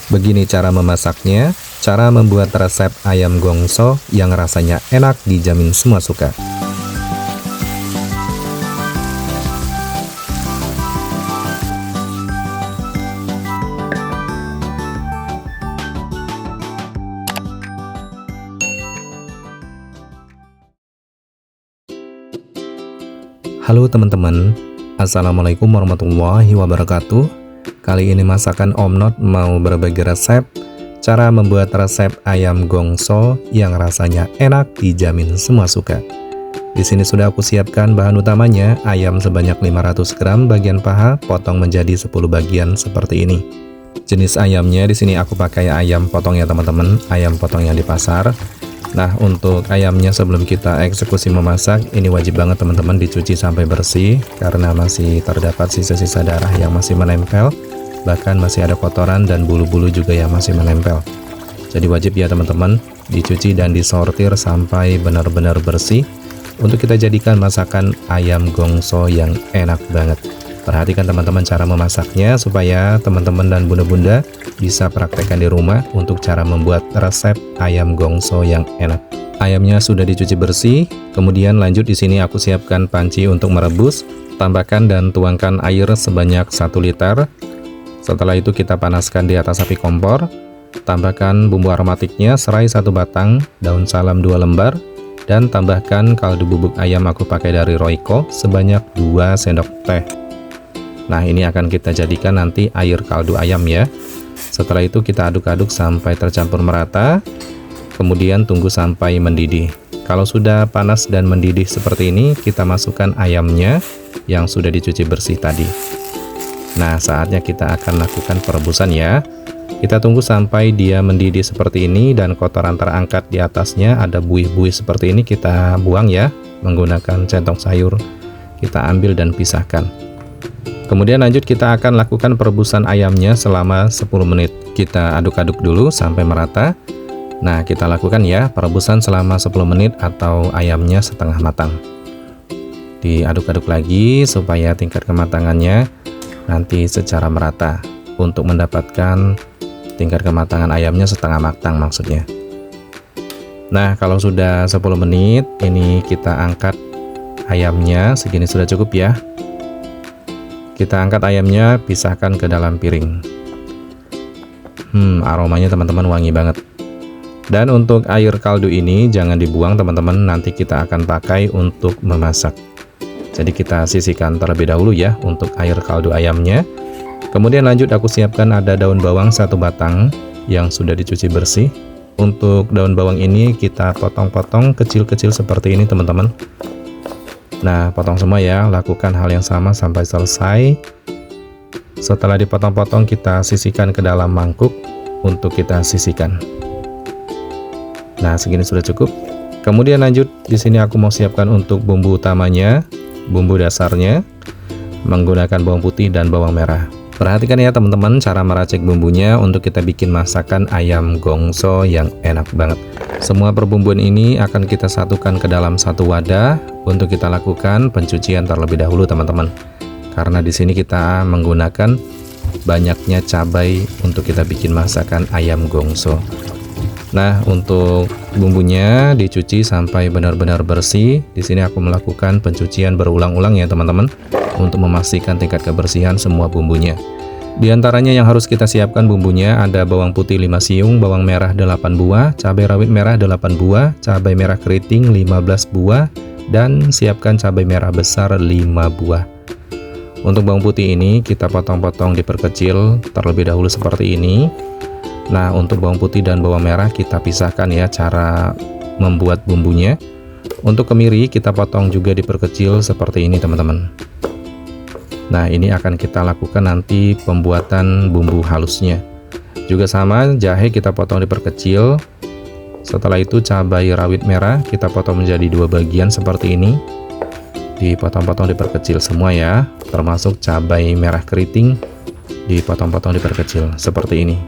Begini cara memasaknya, cara membuat resep ayam gongso yang rasanya enak dijamin semua suka. Halo teman-teman, Assalamualaikum warahmatullahi wabarakatuh. Kali ini masakan Om Not mau berbagi resep cara membuat resep ayam gongso yang rasanya enak dijamin semua suka. Di sini sudah aku siapkan bahan utamanya, ayam sebanyak 500 gram bagian paha potong menjadi 10 bagian seperti ini. Jenis ayamnya di sini aku pakai ayam potong ya teman-teman, ayam potong yang di pasar. Nah, untuk ayamnya sebelum kita eksekusi memasak, ini wajib banget teman-teman dicuci sampai bersih karena masih terdapat sisa-sisa darah yang masih menempel, bahkan masih ada kotoran dan bulu-bulu juga yang masih menempel. Jadi wajib ya teman-teman dicuci dan disortir sampai benar-benar bersih untuk kita jadikan masakan ayam gongso yang enak banget. Perhatikan teman-teman cara memasaknya supaya teman-teman dan bunda-bunda bisa praktekkan di rumah untuk cara membuat resep ayam gongso yang enak. Ayamnya sudah dicuci bersih, kemudian lanjut di sini aku siapkan panci untuk merebus. Tambahkan dan tuangkan air sebanyak 1 liter. Setelah itu kita panaskan di atas api kompor. Tambahkan bumbu aromatiknya, serai 1 batang, daun salam 2 lembar, dan tambahkan kaldu bubuk ayam aku pakai dari Royco sebanyak 2 sendok teh. Nah, ini akan kita jadikan nanti air kaldu ayam ya. Setelah itu kita aduk-aduk sampai tercampur merata. Kemudian tunggu sampai mendidih. Kalau sudah panas dan mendidih seperti ini, kita masukkan ayamnya yang sudah dicuci bersih tadi. Nah, saatnya kita akan lakukan perebusan ya. Kita tunggu sampai dia mendidih seperti ini dan kotoran terangkat di atasnya, ada buih-buih seperti ini kita buang ya. Menggunakan centong sayur kita ambil dan pisahkan. Kemudian lanjut kita akan lakukan perebusan ayamnya selama 10 menit. Kita aduk-aduk dulu sampai merata. Nah, kita lakukan ya perebusan selama 10 menit atau ayamnya setengah matang. Diaduk-aduk lagi supaya tingkat kematangannya nanti secara merata untuk mendapatkan tingkat kematangan ayamnya setengah matang maksudnya. Nah, kalau sudah 10 menit ini kita angkat ayamnya, segini sudah cukup ya. Kita angkat ayamnya, pisahkan ke dalam piring. Aromanya teman-teman wangi banget. Dan untuk air kaldu ini jangan dibuang teman-teman, nanti kita akan pakai untuk memasak. Jadi kita sisihkan terlebih dahulu ya untuk air kaldu ayamnya. Kemudian lanjut aku siapkan ada daun bawang 1 batang yang sudah dicuci bersih. Untuk daun bawang ini kita potong-potong kecil-kecil seperti ini teman-teman. Nah, potong semua ya, lakukan hal yang sama sampai selesai. Setelah dipotong-potong kita sisihkan ke dalam mangkuk untuk kita sisihkan. Nah, segini sudah cukup. Kemudian lanjut di sini aku mau siapkan untuk bumbu utamanya, bumbu dasarnya menggunakan bawang putih dan bawang merah. Perhatikan ya teman-teman cara meracik bumbunya untuk kita bikin masakan ayam gongso yang enak banget. Semua perbumbuan ini akan kita satukan ke dalam satu wadah untuk kita lakukan pencucian terlebih dahulu teman-teman. Karena di sini kita menggunakan banyaknya cabai untuk kita bikin masakan ayam gongso. Nah, untuk bumbunya dicuci sampai benar-benar bersih. Di sini aku melakukan pencucian berulang-ulang ya teman-teman untuk memastikan tingkat kebersihan semua bumbunya. Di antaranya yang harus kita siapkan bumbunya ada bawang putih 5 siung, bawang merah 8 buah, cabai rawit merah 8 buah, cabai merah keriting 15 buah, dan siapkan cabai merah besar 5 buah. Untuk bawang putih ini kita potong-potong diperkecil terlebih dahulu seperti ini. Nah, untuk bawang putih dan bawang merah kita pisahkan ya cara membuat bumbunya. Untuk kemiri kita potong juga diperkecil seperti ini teman-teman. Nah, ini akan kita lakukan nanti pembuatan bumbu halusnya. Juga sama, jahe kita potong diperkecil. Setelah itu cabai rawit merah kita potong menjadi 2 bagian seperti ini. Dipotong-potong diperkecil semua ya, termasuk cabai merah keriting dipotong-potong diperkecil seperti ini.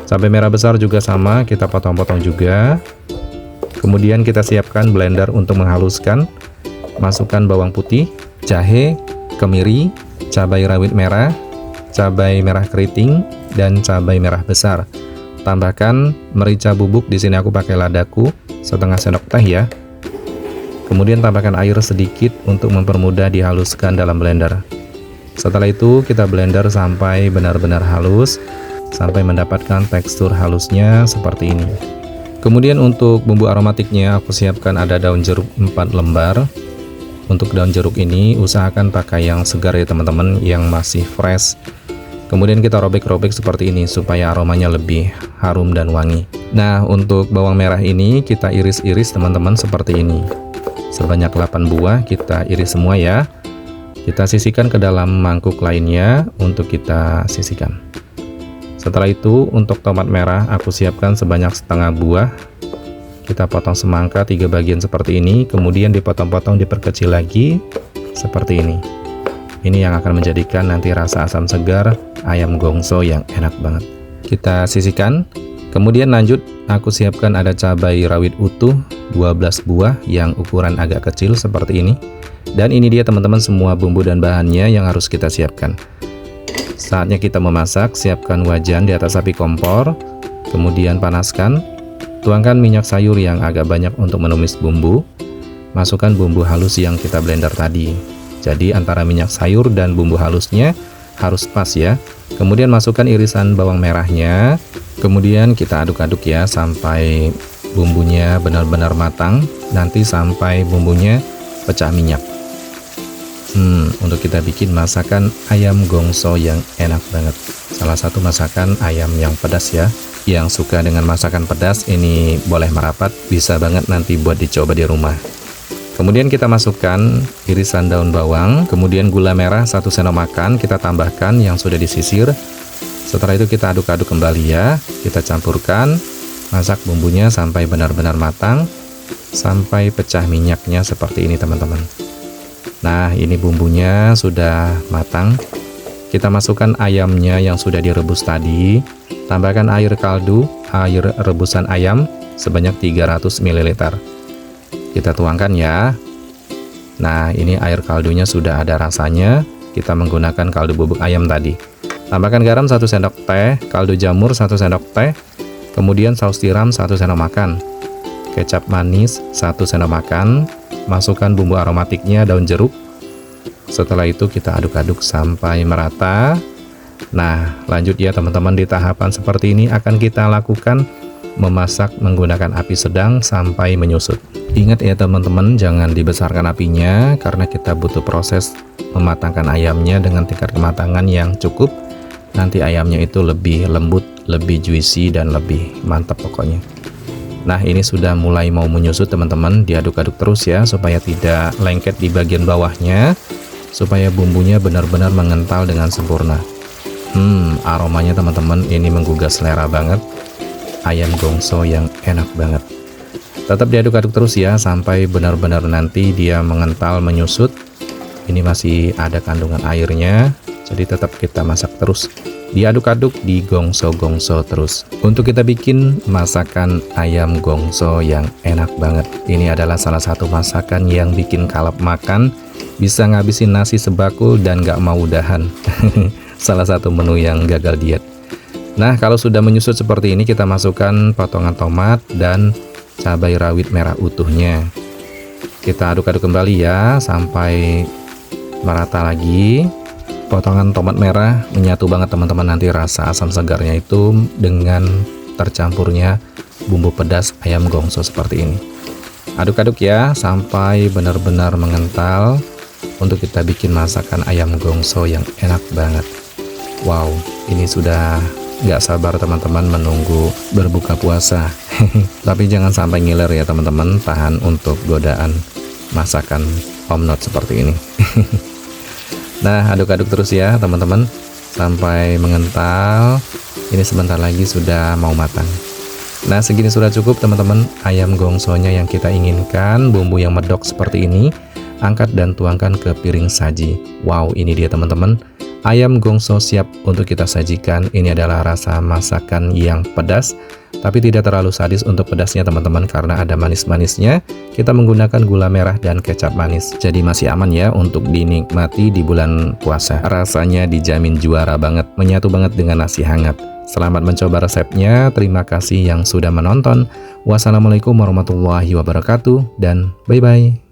Cabai merah besar juga sama, kita potong-potong juga. Kemudian kita siapkan blender untuk menghaluskan. Masukkan bawang putih, jahe, kemiri, cabai rawit merah, cabai merah keriting, dan cabai merah besar. Tambahkan merica bubuk, di sini aku pakai ladaku setengah sendok teh ya. Kemudian tambahkan air sedikit untuk mempermudah dihaluskan dalam blender. Setelah itu kita blender sampai benar-benar halus, sampai mendapatkan tekstur halusnya seperti ini. Kemudian untuk bumbu aromatiknya aku siapkan ada daun jeruk 4 lembar. Untuk daun jeruk ini usahakan pakai yang segar ya teman-teman, yang masih fresh. Kemudian kita robek-robek seperti ini supaya aromanya lebih harum dan wangi. Nah, untuk bawang merah ini kita iris-iris teman-teman seperti ini. Sebanyak 8 buah kita iris semua ya. Kita sisihkan ke dalam mangkuk lainnya untuk kita sisihkan. Setelah itu untuk tomat merah aku siapkan sebanyak setengah buah. Kita potong semangka 3 bagian seperti ini, kemudian dipotong-potong, diperkecil lagi seperti ini. Ini yang akan menjadikan nanti rasa asam segar ayam gongso yang enak banget. Kita sisihkan. Kemudian lanjut aku siapkan ada cabai rawit utuh 12 buah yang ukuran agak kecil seperti ini. Dan ini dia teman-teman semua bumbu dan bahannya yang harus kita siapkan. Saatnya kita memasak, siapkan wajan di atas api kompor. Kemudian panaskan. Tuangkan minyak sayur yang agak banyak untuk menumis bumbu. Masukkan bumbu halus yang kita blender tadi. Jadi antara minyak sayur dan bumbu halusnya harus pas ya. Kemudian masukkan irisan bawang merahnya. Kemudian kita aduk-aduk ya sampai bumbunya benar-benar matang. Nanti sampai bumbunya pecah minyak. Untuk kita bikin masakan ayam gongso yang enak banget. Salah satu masakan ayam yang pedas ya. Yang suka dengan masakan pedas ini boleh merapat, bisa banget nanti buat dicoba di rumah. Kemudian kita masukkan irisan daun bawang, kemudian gula merah 1 sendok makan kita tambahkan yang sudah disisir. Setelah itu kita aduk-aduk kembali ya. Kita campurkan, masak bumbunya sampai benar-benar matang, sampai pecah minyaknya seperti ini teman-teman. Nah, ini bumbunya sudah matang. Kita masukkan ayamnya yang sudah direbus tadi. Tambahkan air kaldu, air rebusan ayam sebanyak 300 ml. Kita tuangkan ya. Nah, ini air kaldunya sudah ada rasanya. Kita menggunakan kaldu bubuk ayam tadi. Tambahkan garam 1 sendok teh, kaldu jamur 1 sendok teh, kemudian saus tiram 1 sendok makan, kecap manis 1 sendok makan, masukkan bumbu aromatiknya daun jeruk. Setelah itu kita aduk-aduk sampai merata. Nah, lanjut ya teman-teman, di tahapan seperti ini akan kita lakukan memasak menggunakan api sedang sampai menyusut. Ingat ya teman-teman, jangan dibesarkan apinya karena kita butuh proses mematangkan ayamnya dengan tingkat kematangan yang cukup. Nanti ayamnya itu lebih lembut, lebih juicy dan lebih mantap pokoknya. Nah, ini sudah mulai mau menyusut teman-teman, diaduk-aduk terus ya supaya tidak lengket di bagian bawahnya, supaya bumbunya benar-benar mengental dengan sempurna. Aromanya teman-teman ini menggugah selera banget. Ayam gongso yang enak banget. Tetap diaduk-aduk terus ya sampai benar-benar nanti dia mengental menyusut. Ini masih ada kandungan airnya, jadi tetap kita masak terus. Diaduk-aduk, digongso-gongso terus. Untuk kita bikin masakan ayam gongso yang enak banget. Ini adalah salah satu masakan yang bikin kalap makan, bisa ngabisin nasi sebakul dan gak mau udahan. Salah satu menu yang gagal diet. Nah, kalau sudah menyusut seperti ini, kita masukkan potongan tomat dan cabai rawit merah utuhnya. Kita aduk-aduk kembali ya sampai merata lagi. Potongan tomat merah menyatu banget teman-teman, nanti rasa asam segarnya itu dengan tercampurnya bumbu pedas ayam gongso seperti ini. Aduk-aduk ya sampai benar-benar mengental untuk kita bikin masakan ayam gongso yang enak banget. Wow, ini sudah nggak sabar teman-teman menunggu berbuka puasa. Tapi jangan sampai ngiler ya teman-teman, tahan untuk godaan masakan Om Not seperti ini. Nah, aduk-aduk terus ya teman-teman sampai mengental. Ini sebentar lagi sudah mau matang. Nah, segini sudah cukup teman-teman ayam gongsonya yang kita inginkan. Bumbu yang medok seperti ini, angkat dan tuangkan ke piring saji. Wow, ini dia teman-teman, Ayam gongso siap untuk kita sajikan. Ini adalah rasa masakan yang pedas, tapi tidak terlalu sadis untuk pedasnya teman-teman, karena ada manis-manisnya. Kita menggunakan gula merah dan kecap manis, jadi masih aman ya untuk dinikmati di bulan puasa. Rasanya dijamin juara banget, menyatu banget dengan nasi hangat. Selamat mencoba resepnya, terima kasih yang sudah menonton. Wassalamualaikum warahmatullahi wabarakatuh, dan bye-bye.